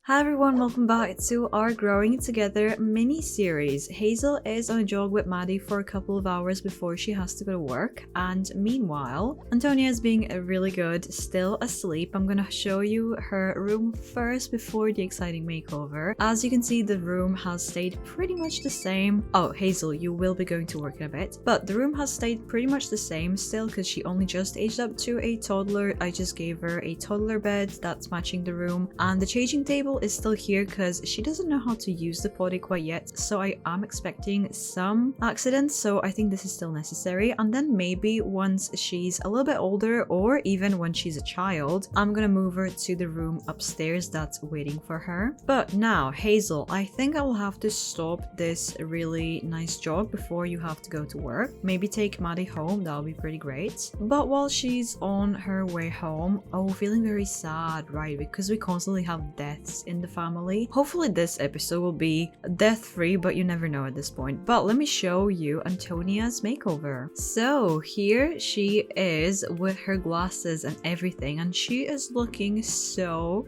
Hi everyone, welcome back to our Growing Together mini-series. Hazel is on a jog with Maddie for a couple of hours before she has to go to work, and meanwhile, Antonia is being really good, still asleep. I'm gonna show you her room first before the exciting makeover. As you can see, the room has stayed pretty much the same. Oh, Hazel, you will be going to work in a bit, but the room has stayed pretty much the same still because she only just aged up to a toddler. I just gave her a toddler bed that's matching the room, and the changing table is still here because she doesn't know how to use the potty quite yet, so I am expecting some accidents, so I think this is still necessary. And then maybe once she's a little bit older, or even when she's a child, I'm gonna move her to the room upstairs that's waiting for her. But now, Hazel, I think I will have to stop this really nice jog before you have to go to work. Maybe take Maddie home, that'll be pretty great. But while she's on her way home, oh, feeling very sad, right? Because we constantly have deaths in the family. Hopefully this episode will be death-free, but you never know at this point. But let me show you Antonia's makeover. So here she is with her glasses and everything, and she is looking so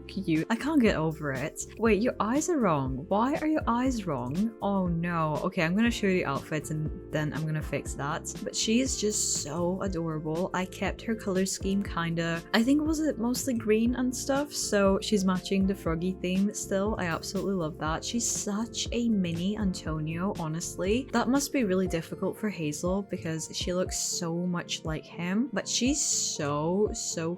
cute. I can't get over it. Wait, your eyes are wrong. Why are your eyes wrong? Oh no. Okay, I'm gonna show you the outfits and then I'm gonna fix that. But she is just so adorable. I kept her color scheme kinda, I think was it mostly green and stuff, so she's matching the froggy theme still. I absolutely love that. She's such a mini Antonio, honestly. That must be really difficult for Hazel because she looks so much like him, but she's so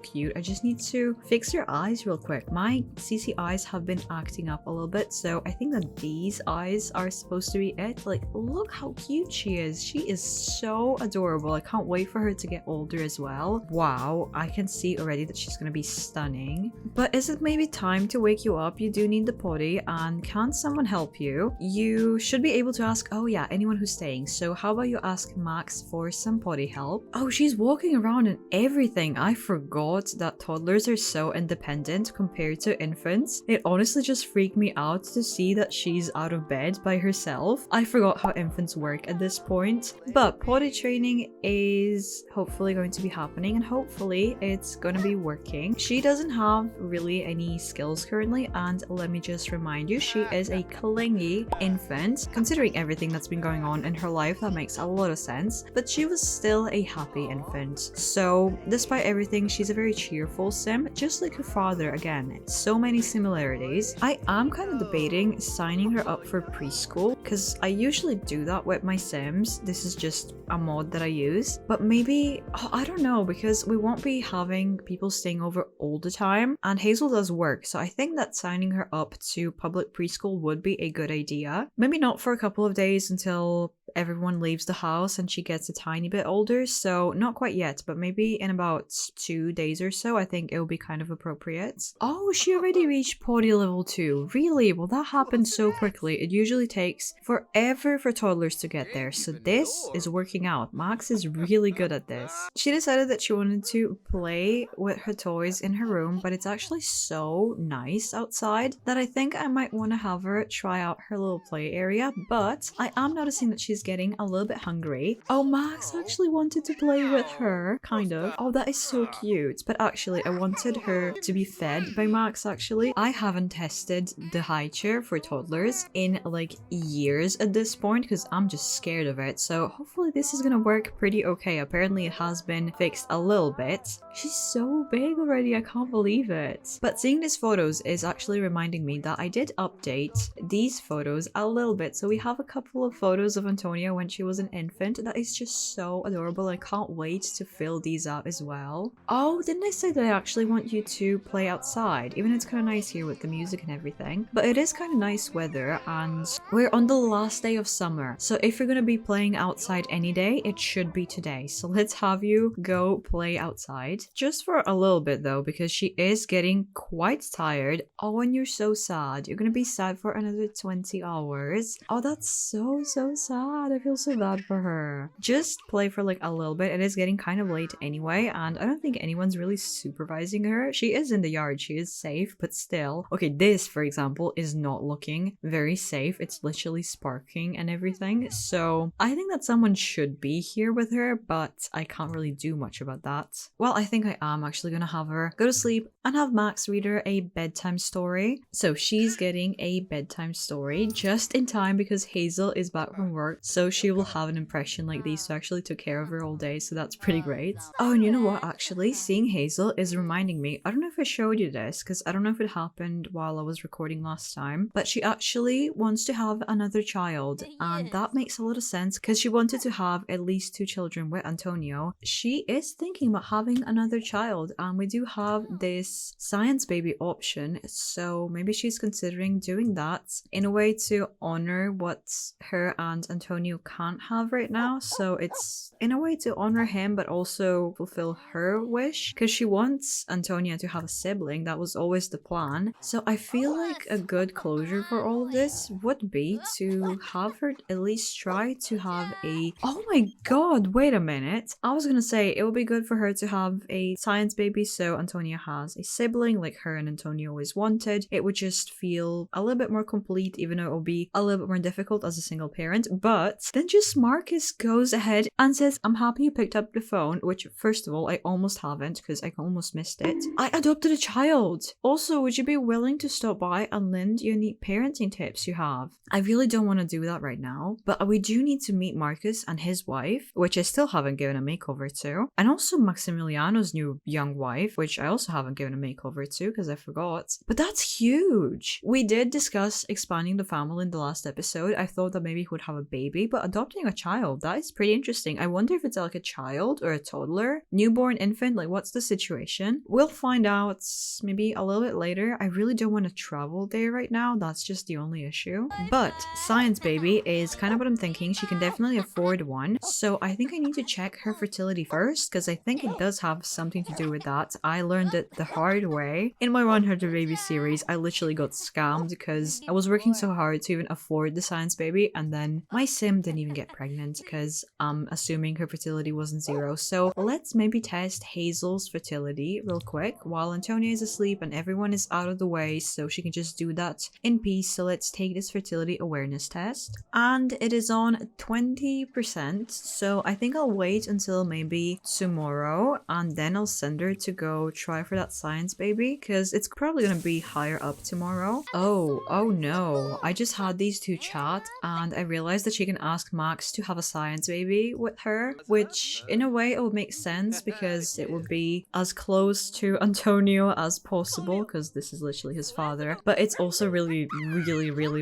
cute. I just need to fix her eyes real quick. My CC eyes have been acting up a little bit, so I think that these eyes are supposed to be it. Like, look how cute she is. She is so adorable. I can't wait for her to get older as well. Wow, I can see already that she's gonna be stunning. But is it maybe time to wake you up? You do need the potty, and can someone help you? You should be able to ask, oh yeah, anyone who's staying. So how about you ask Max for some potty help? Oh, she's walking around and everything. I forgot that toddlers are so independent compared to infants. It honestly just freaked me out to see that she's out of bed by herself. I forgot how infants work at this point. But potty training is hopefully going to be happening, and hopefully it's gonna be working. She doesn't have really any skills currently, and let me just remind you, she is a clingy infant. Considering everything that's been going on in her life, that makes a lot of sense, but she was still a happy infant. So despite everything, she's a very cheerful sim, just like her father. Again, so many similarities. I am kind of debating signing her up for preschool because I usually do that with my sims. This is just a mod that I use, but maybe, oh, I don't know, because we won't be having people staying over all the time, and Hazel does work, so I think that signing her up to public preschool would be a good idea. Maybe not for a couple of days until everyone leaves the house and she gets a tiny bit older, so not quite yet, but maybe in about 2 days or so, I think it will be kind of appropriate. Oh, she already reached potty level 2. Really? Well, that happened so quickly. It usually takes forever for toddlers to get there, so this is working out. Max is really good at this. She decided that she wanted to play with her toys in her room, but it's actually so nice outside that I think I might want to have her try out her little play area, but I am noticing that she's getting a little bit hungry. Oh, Max actually wanted to play with her, kind of. Oh, that is so cute. But actually, I wanted her to be fed by Max, actually. I haven't tested the high chair for toddlers in like years at this point because I'm just scared of it. So hopefully this is gonna work pretty okay. Apparently it has been fixed a little bit. She's so big already, I can't believe it. But seeing these photos is actually reminding me that I did update these photos a little bit. So we have a couple of photos of Antonia when she was an infant. That is just so adorable. I can't wait to fill these out as well. Oh, didn't I say that I actually want you to play outside? Even it's kind of nice here with the music and everything. But it is kind of nice weather, and we're on the last day of summer. So if you're gonna be playing outside any day, it should be today. So let's have you go play outside. Just for a little bit though, because she is getting quite tired. Oh, and you're so sad. You're gonna be sad for another 20 hours. Oh, that's so sad. I feel so bad for her. Just play for like a little bit. It is getting kind of late anyway, and I don't think anyone's really supervising her. She is in the yard. She is safe, but still. Okay, this, for example, is not looking very safe. It's literally sparking and everything. So I think that someone should be here with her, but I can't really do much about that. Well, I think I am actually gonna have her go to sleep and have Max read her a bedtime story. So she's getting a bedtime story just in time because Hazel is back from work, so she will have an impression like these. So I actually took care of her all day, so that's pretty great. Oh, and you know what, actually seeing Hazel is reminding me, I don't know if I showed you this because I don't know if it happened while I was recording last time, but she actually wants to have another child, and that makes a lot of sense because she wanted to have at least 2 children with Antonio. She is thinking about having another child, and we do have this science baby option, so maybe she's considering doing that in a way to honor what her and Antonio can't have right now. So it's in a way to honor him but also fulfill her wish because she wants Antonia to have a sibling. That was always the plan. So I feel like a good closure for all of this would be to have her at least try to have a— oh my god, wait a minute, I was gonna say it would be good for her to have a science baby so Antonia has a sibling like her and Antonio always wanted. It would just feel a little bit more complete, even though it will be a little bit more difficult as a single parent. But then just Marcus goes ahead and says, I'm happy you picked up the phone, which first of all I almost haven't because I almost missed it. I adopted a child. Also, would you be willing to stop by and lend your neat parenting tips you have? I really don't want to do that right now, but we do need to meet Marcus and his wife, which I still haven't given a makeover to, and also Maximiliano's new young wife, which I also haven't given a makeover to because I forgot. But that's huge. We did discuss expanding the family in the last episode. I thought that maybe he would have a baby, but adopting a child, that is pretty interesting. I wonder if it's like a child or a toddler, newborn infant, like what's the situation? We'll find out maybe a little bit later. I really don't want to travel there right now. That's just the only issue. But science baby is kind of what I'm thinking. She can definitely afford one. So I think I need to check her fertility first because I think it does have something to do with that. I learned it the hard way. In my 100 Baby series, I literally got scammed because I was working so hard to even afford the science baby, and then my sim didn't even get pregnant because I'm assuming her fertility wasn't 0. So let's maybe test Hazel's fertility real quick while Antonia is asleep and everyone is out of the way so she can just do that in peace. So let's take this fertility awareness test, and it is on 20%. So I think I'll wait until maybe tomorrow and then I'll send her to go try for that science baby because it's probably gonna be higher up tomorrow. Oh no, I just had these two chat and I realized that she can ask Max to have a science baby with her, which in a way it would make sense because it would be as close to Antonio as possible because this is literally his father. But it's also really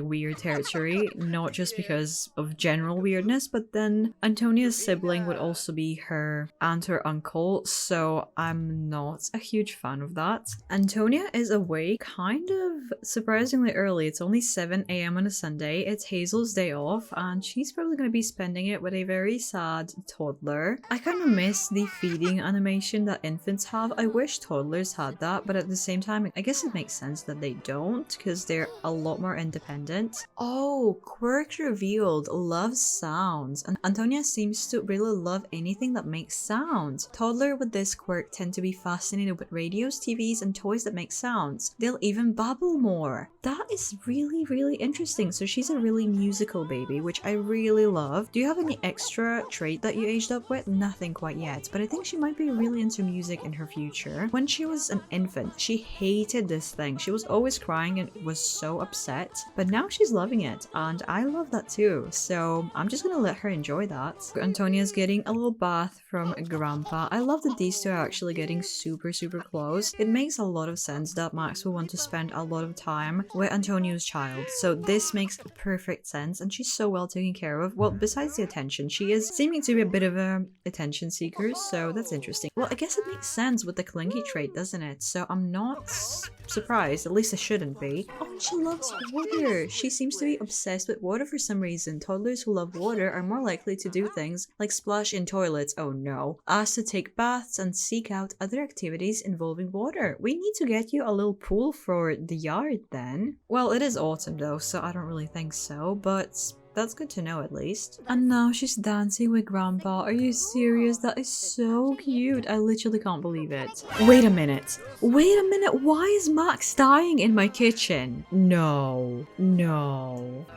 weird territory, not just because of general weirdness, but then Antonia's sibling would also be her aunt or uncle, so I'm not a huge fan of that. Antonia is awake kind of surprisingly early. It's only 7 a.m. on a Sunday. It's Hazel's day off and she's probably going to be spending it with a very sad toddler. I kind of miss the feeding animation that infants have. I wish toddlers had that, but at the same time I guess it makes sense that they don't because they're a lot more independent. Oh, quirks revealed. Loves sounds. And Antonia seems to really love anything that makes sounds. Toddler with this quirk tend to be fascinated with radios, TVs, and toys that make sounds. They'll even babble more. That is really interesting. So she's a really musical baby, which I really love. Do you have any extra trait that you aged up with? Nothing quite yet, but I think she might be really into music in her future. When she was an infant, she hated this thing. She was always crying and was so upset, but now she's loving it and I love that too. So I'm just gonna let her enjoy that. Antonia's getting a little bath from Grandpa. I love that these two are actually getting super close. It makes a lot of sense that Max will want to spend a lot of time with Antonio's child. So this makes perfect sense and she's so well taken care of. Well, besides the attention, she is seeming to be a bit of a attention seeker, so that's interesting. Well, I guess it makes sense with the clingy trait, doesn't it? So I'm not surprised, at least I shouldn't be. Oh, and she loves water. She seems to be obsessed with water for some reason. Toddlers who love water are more likely to do things like splash in toilets, oh no, as to take baths and seek out other activities involving water. We need to get you a little pool for the yard then. Well, it is autumn though, so I don't really think so, but that's good to know at least. And now she's dancing with Grandpa. Are you serious? That is so cute. I literally can't believe it. Wait a minute. Wait a minute. Why is Max dying in my kitchen? No.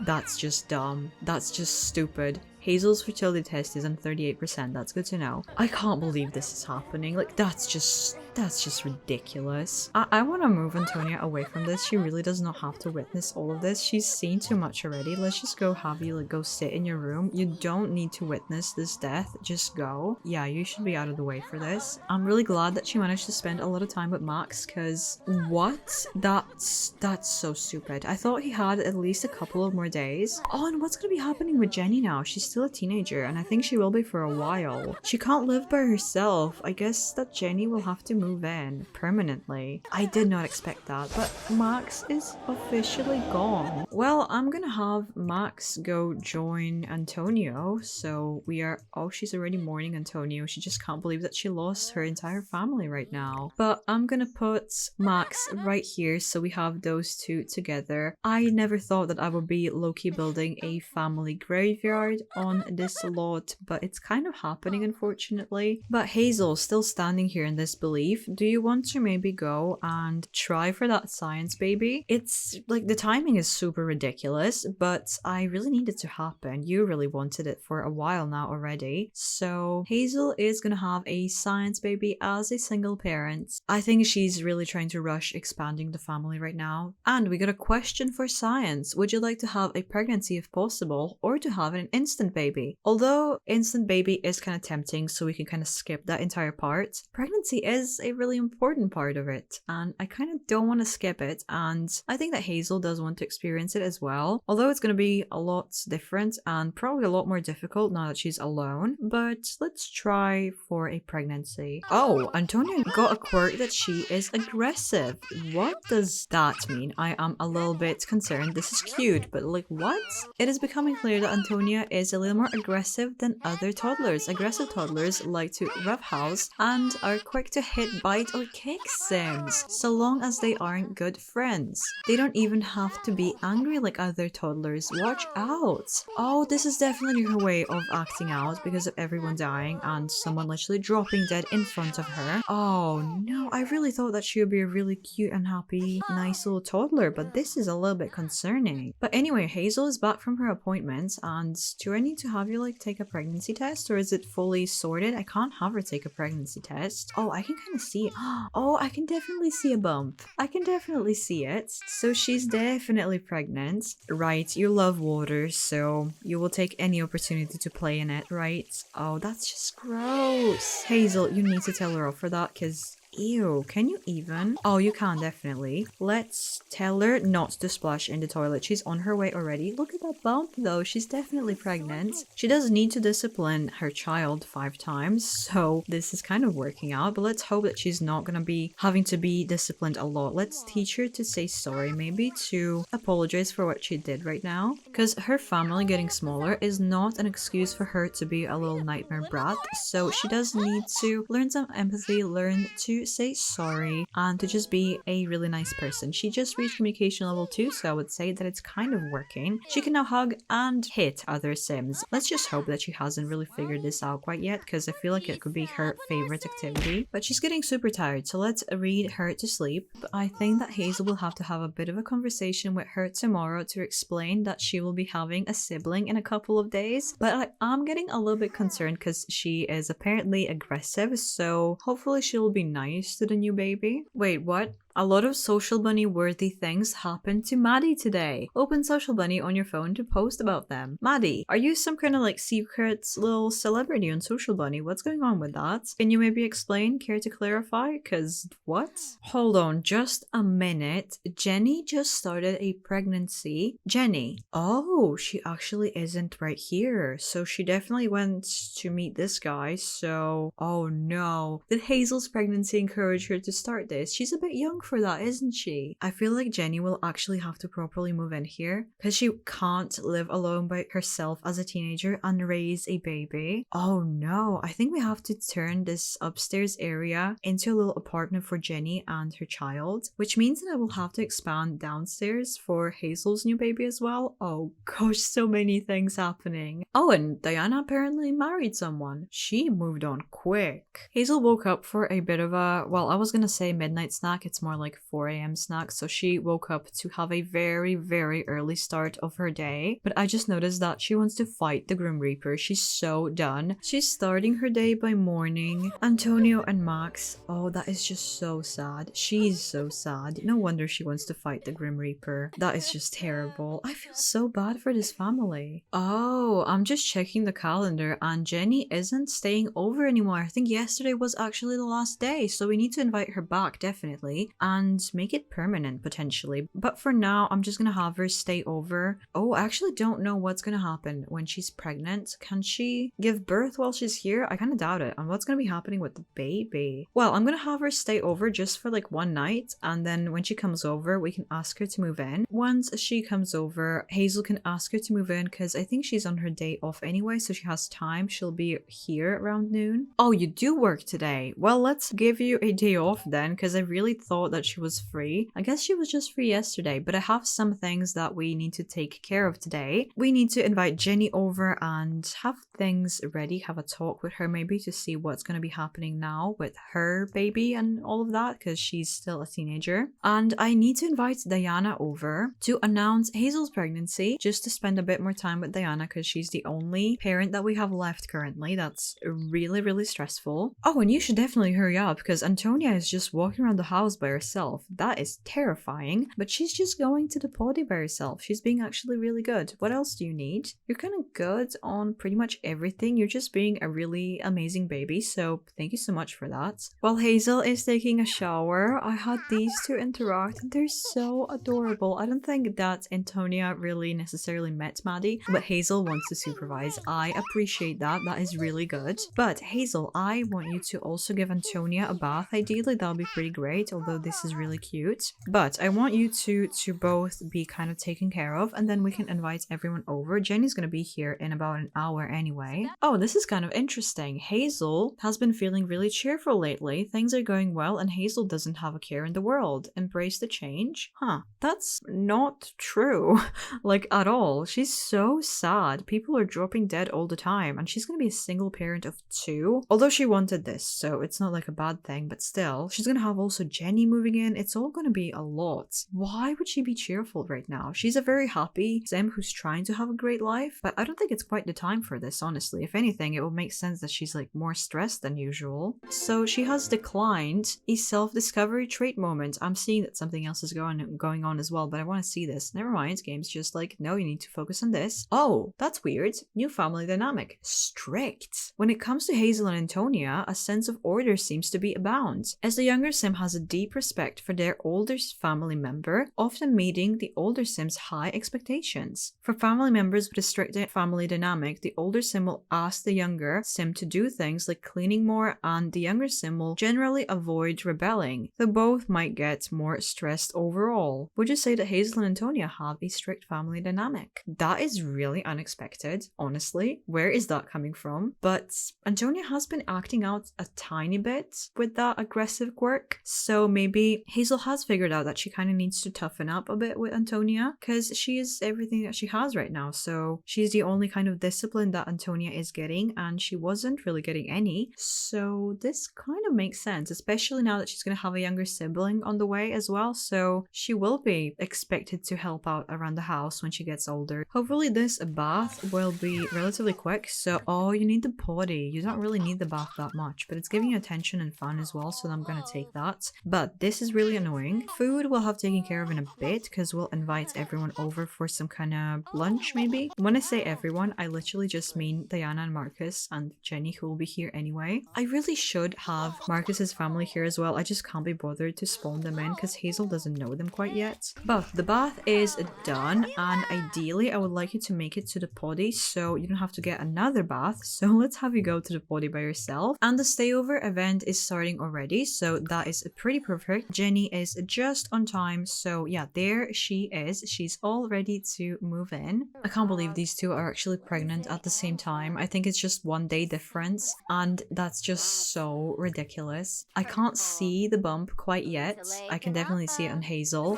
That's just dumb. That's just stupid. Hazel's fertility test is on 38%. That's good to know. I can't believe this is happening. Like, that's just That's just ridiculous. I want to move Antonia away from this. She really does not have to witness all of this. She's seen too much already. Let's just go have you like go sit in your room. You don't need to witness this death. Just go. Yeah, you should be out of the way for this. I'm really glad that she managed to spend a lot of time with Max because what? That's so stupid. I thought he had at least a couple of more days. Oh, and what's gonna be happening with Jenny now? She's still a teenager and I think she will be for a while. She can't live by herself. I guess that Jenny will have to move in permanently. I did not expect that, but Max is officially gone. Well, I'm gonna have Max go join Antonio. So we are, oh, she's already mourning Antonio. She just can't believe that she lost her entire family right now. But I'm gonna put Max right here so we have those two together. I never thought that I would be low-key building a family graveyard on this lot, but it's kind of happening unfortunately. But Hazel, still standing here in this belief, do you want to maybe go and try for that science baby? It's like the timing is super ridiculous, but I really need it to happen. You really wanted it for a while now already. So Hazel is gonna have a science baby as a single parent. I think she's really trying to rush expanding the family right now. And we got a question for science. Would you like to have a pregnancy if possible or to have an instant baby? Although instant baby is kind of tempting, so we can kind of skip that entire part. Pregnancy is a really important part of it and I kind of don't want to skip it, and I think that Hazel does want to experience it as well, although it's going to be a lot different and probably a lot more difficult now that she's alone. But let's try for a pregnancy. Oh, Antonia got a quirk that she is aggressive. What does that mean? I am a little bit concerned. This is cute, but like what? It is becoming clear that Antonia is a little more aggressive than other toddlers. Aggressive toddlers like to roughhouse and are quick to hit, bite, or kick Sims, so long as they aren't good friends. They don't even have to be angry like other toddlers. Watch out! Oh, this is definitely her way of acting out because of everyone dying and someone literally dropping dead in front of her. Oh no, I really thought that she would be a really cute and happy, nice little toddler, but this is a little bit concerning. But anyway, Hazel is back from her appointment, and do I need to have you like take a pregnancy test, or is it fully sorted? I can't have her take a pregnancy test. Oh, I can kind of see it. Oh, I can definitely see a bump. I can definitely see it. So she's definitely pregnant. Right, you love water, so you will take any opportunity to play in it, right? Oh, that's just gross. Hazel, you need to tell her off for that because ew, can you even? Oh, you can definitely. Let's tell her not to splash in the toilet. She's on her way already. Look at that bump though. She's definitely pregnant. She does need to discipline her child 5 times, so this is kind of working out, but let's hope that she's not gonna be having to be disciplined a lot. Let's teach her to say sorry, maybe to apologize for what she did right now, because her family getting smaller is not an excuse for her to be a little nightmare brat. So she does need to learn some empathy, learn to say sorry, and to just be a really nice person. She just reached communication level 2, so I would say that it's kind of working. She can now hug and hit other Sims. Let's just hope that she hasn't really figured this out quite yet, because I feel like it could be her favorite activity. But she's getting super tired, so let's read her to sleep. But I think that Hazel will have to have a bit of a conversation with her tomorrow to explain that she will be having a sibling in a couple of days. But I'm getting a little bit concerned because she is apparently aggressive, so hopefully she'll be nice to the new baby. Wait, what? A lot of Social Bunny worthy things happened to Maddie today. Open Social Bunny on your phone to post about them. Maddie, are you some kind of like secret little celebrity on Social Bunny? What's going on with that? Can you maybe explain? Care to clarify? Cause what? Hold on just a minute. Jenny just started a pregnancy. Jenny. Oh, she actually isn't right here. So she definitely went to meet this guy. So, oh no. Did Hazel's pregnancy encourage her to start this? She's a bit young for that, isn't she? I feel like Jenny will actually have to properly move in here because she can't live alone by herself as a teenager and raise a baby. Oh no, I think we have to turn this upstairs area into a little apartment for Jenny and her child, which means that I will have to expand downstairs for Hazel's new baby as well. Oh gosh, so many things happening. Oh, and Diana apparently married someone. She moved on quick. Hazel woke up for a bit of a, well, I was gonna say midnight snack, it's more like 4 a.m. snack, so she woke up to have a very, very early start of her day. But I just noticed that she wants to fight the Grim Reaper. She's so done. She's starting her day by mourning Antonio and Max. Oh, that is just so sad. She's so sad. No wonder she wants to fight the Grim Reaper. That is just terrible. I feel so bad for this family. Oh, I'm just checking the calendar and Jenny isn't staying over anymore. I think yesterday was actually the last day, so we need to invite her back definitely and make it permanent potentially. But for now, I'm just gonna have her stay over. Oh, I actually don't know what's gonna happen when she's pregnant. Can she give birth while she's here? I kind of doubt it. And what's gonna be happening with the baby? Well, I'm gonna have her stay over just for like one night, and then when she comes over, we can ask her to move in. Once she comes over, Hazel can ask her to move in because I think she's on her day off anyway, so she has time. She'll be here around noon. Oh, you do work today? Well, let's give you a day off then, because I really thought that she was free. I guess she was just free yesterday, but I have some things that we need to take care of today. We need to invite Jenny over and have things ready, have a talk with her maybe to see what's going to be happening now with her baby and all of that, because she's still a teenager. And I need to invite Diana over to announce Hazel's pregnancy, just to spend a bit more time with Diana because she's the only parent that we have left currently. That's really, really stressful. Oh, and you should definitely hurry up because Antonia is just walking around the house by herself. That is terrifying, but she's just going to the potty by herself. She's being actually really good. What else do you need? You're kind of good on pretty much everything. You're just being a really amazing baby, so thank you so much for that. While Hazel is taking a shower, I had these two interact and they're so adorable. I don't think that Antonia really necessarily met Maddie, but Hazel wants to supervise. I appreciate that. That is really good. But Hazel, I want you to also give Antonia a bath. Ideally, that would be pretty great, although this is really cute. But I want you to both be kind of taken care of, and then we can invite everyone over. Jenny's gonna be here in about an hour anyway. Oh, this is kind of interesting. Hazel has been feeling really cheerful lately. Things are going well, and Hazel doesn't have a care in the world. Embrace the change? Huh. That's not true. Like, at all. She's so sad. People are dropping dead all the time, and she's gonna be a single parent of 2. Although she wanted this, so it's not like a bad thing, but still. She's gonna have also Jenny moving in. It's all gonna be a lot. Why would she be cheerful right now? She's a very happy Sim who's trying to have a great life, but I don't think it's quite the time for this, honestly. If anything, it would make sense that she's like more stressed than usual. So she has declined a self-discovery trait moment. I'm seeing that something else is going on as well, but I want to see this. Never mind, game's just like, no, you need to focus on this. Oh, that's weird. New family dynamic. Strict. When it comes to Hazel and Antonia, a sense of order seems to be abound, as the younger Sim has a deep respect for their older family member, often meeting the older Sim's high expectations. For family members with a strict family dynamic, the older Sim will ask the younger Sim to do things like cleaning more, and the younger Sim will generally avoid rebelling, though both might get more stressed overall. Would you say that Hazel and Antonia have a strict family dynamic? That is really unexpected, honestly. Where is that coming from? But Antonia has been acting out a tiny bit with that aggressive quirk, so maybe Hazel has figured out that she kind of needs to toughen up a bit with Antonia, because she is everything that she has right now, so she's the only kind of discipline that Antonia is getting, and she wasn't really getting any, so this kind of makes sense, especially now that she's going to have a younger sibling on the way as well, so she will be expected to help out around the house when she gets older. Hopefully this bath will be relatively quick. So, oh, you need the potty. You don't really need the bath that much, but it's giving you attention and fun as well, so I'm gonna take that. But this is really annoying. Food we'll have taken care of in a bit, because we'll invite everyone over for some kind of lunch maybe. When I say everyone, I literally just mean Diana and Marcus and Jenny, who will be here anyway. I really should have Marcus's family here as well. I just can't be bothered to spawn them in because Hazel doesn't know them quite yet. But the bath is done, and ideally I would like you to make it to the potty so you don't have to get another bath. So let's have you go to the potty by yourself. And the stayover event is starting already, so that is pretty perfect. Jenny is just on time, so yeah, there she is. She's all ready to move in. I can't believe these two are actually pregnant at the same time. I think it's just 1 day difference, and that's just so ridiculous. I can't see the bump quite yet. I can definitely see it on Hazel.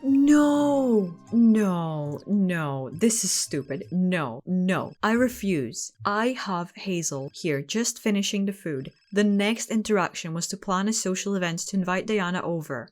No! No, this is stupid. No, I refuse. I have Hazel here just finishing the food. The next interaction was to plan a social event to invite Diana over.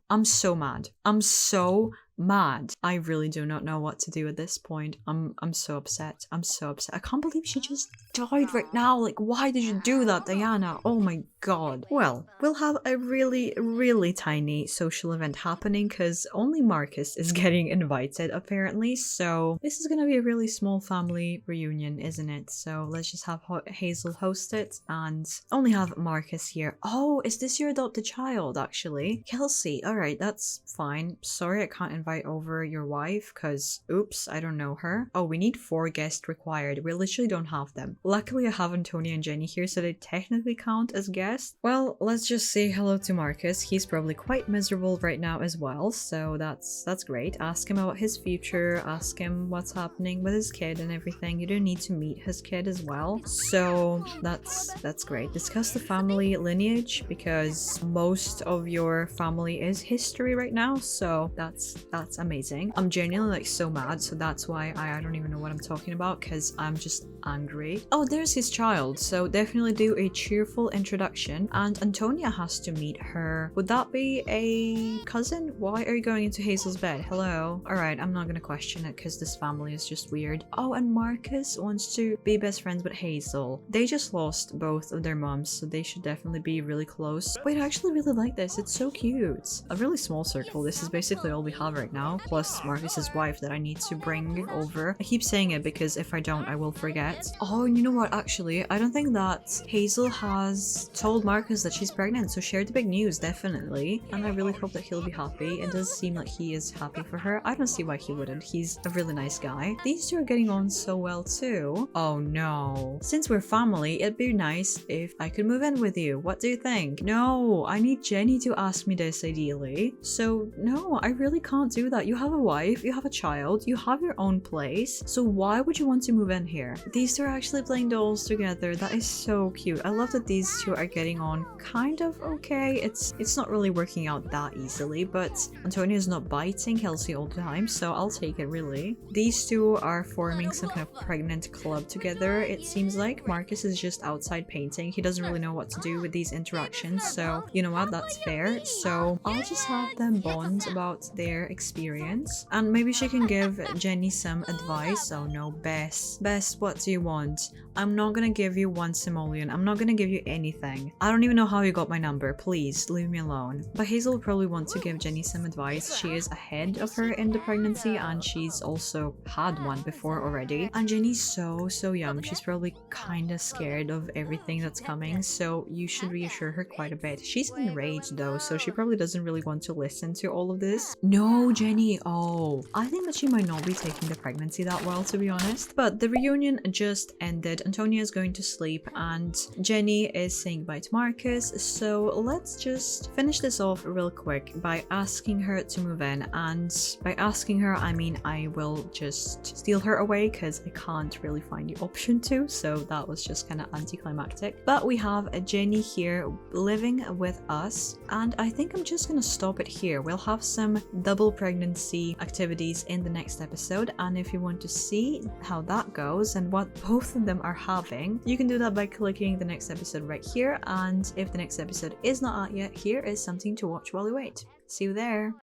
I'm so mad. I'm so mad. I really do not know what to do at this point. I'm so upset. I'm so upset. I can't believe she just died right now. Like, why did you do that, Diana? Oh my god. Well, we'll have a really tiny social event happening because only Marcus is getting invited apparently. So this is gonna be a really small family reunion, isn't it? So let's just have Hazel host it and only have Marcus here. Oh, is this your adopted child actually? Kelsey. Alright, that's fine. Sorry I can't invite over your wife because oops, I don't know her. Oh, we need 4 guests required. We literally don't have them. Luckily I have Antonia and Jenny here, so they technically count as guests. Well, let's just say hello to Marcus. He's probably quite miserable right now as well, so that's great. Ask him about his future, ask him what's happening with his kid and everything. You don't need to meet his kid as well, so that's great. Discuss the family lineage because most of your family is history right now, so that's amazing. I'm genuinely like so mad, so that's why I don't even know what I'm talking about because I'm just angry. Oh, there's his child, so definitely do a cheerful introduction, and Antonia has to meet her. Would that be a cousin? Why are you going into Hazel's bed? Hello? Alright, I'm not gonna question it because this family is just weird. Oh, and Marcus wants to be best friends with Hazel. They just lost both of their moms, so they should definitely be really close. Wait, I actually really like this. It's so cute. A really small circle. This is basically all we have right now, plus Marcus's wife that I need to bring over. I keep saying it because if I don't, I will forget. Oh, and you know what? Actually, I don't think that Hazel has told Marcus that she's pregnant, so share the big news, definitely. And I really hope that he'll be happy. It does seem like he is happy for her. I don't see why he wouldn't. He's a really nice guy. These two are getting on so well too. Oh no. Since we're family, it'd be nice if I could move in with you. What do you think? No, I need Jenny to ask me this ideally. So no, I really can't do that. You have a wife, you have a child, you have your own place. So why would you want to move in here? These two are actually playing dolls together. That is so cute. I love that these two are getting on kind of okay. It's not really working out that easily, but Antonia is not biting Kelsey all the time, so I'll take it really. These two are forming some kind of pregnant club together. It seems like Marcus is just outside painting. He doesn't really know what to do with these interactions, so you know what, that's fair. So I'll just have them bond about their experience, and maybe she can give Jenny some advice. Oh no, Bess, what do you want? I'm not gonna give you 1 simoleon. I'm not gonna give you anything. I don't even know how you got my number. Please leave me alone. But Hazel will probably want to give Jenny some advice. She is ahead of her in the pregnancy, and she's also had one before already. And Jenny's so young. She's probably kind of scared of everything that's coming, so you should reassure her quite a bit. She's enraged though, so she probably doesn't really want to listen to all of this. No, Jenny. Oh, I think that she might not be taking the pregnancy that well, to be honest. But the reunion just ended. Antonia is going to sleep and Jenny is saying bye to Marcus, so let's just finish this off real quick by asking her to move in. And by asking her, I mean I will just steal her away because I can't really find the option to, so that was just kind of anticlimactic. But we have a Jenny here living with us, and I think I'm just gonna stop it here. We'll have some double pregnancy activities in the next episode, and if you want to see how that goes and what both of them are having, you can do that by clicking the next episode right here. And if the next episode is not out yet, here is something to watch while you wait. See you there.